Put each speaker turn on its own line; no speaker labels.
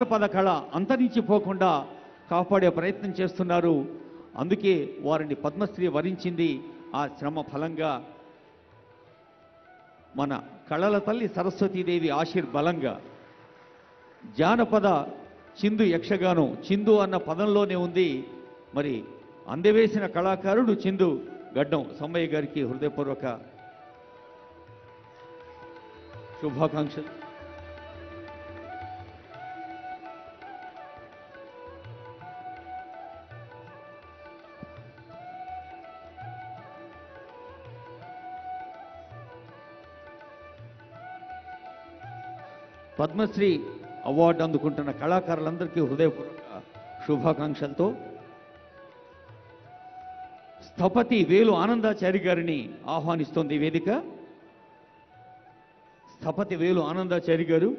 జానపద కళ అంతరించిపోకుండా కాపాడే ప్రయత్నం చేస్తున్నారు. అందుకే వారిని పద్మశ్రీ వరించింది. ఆ శ్రమ ఫలంగా మన కళల తల్లి సరస్వతీదేవి ఆశీర్బలంగా జానపద చిందు యక్షగానం చిందు అన్న పదంలోనే ఉంది. మరి అందవేసిన కళాకారుడు చిందు గడ్డం సమ్మయ్య గారికి హృదయపూర్వక శుభాకాంక్షలు. పద్మశ్రీ అవార్డు అందుకుంటున్న కళాకారులందరికీ హృదయపూర్వక శుభాకాంక్షలతో స్థపతి వేలు ఆనందాచారి గారిని ఆహ్వానిస్తోంది వేదిక. స్థపతి వేలు ఆనందాచారి గారు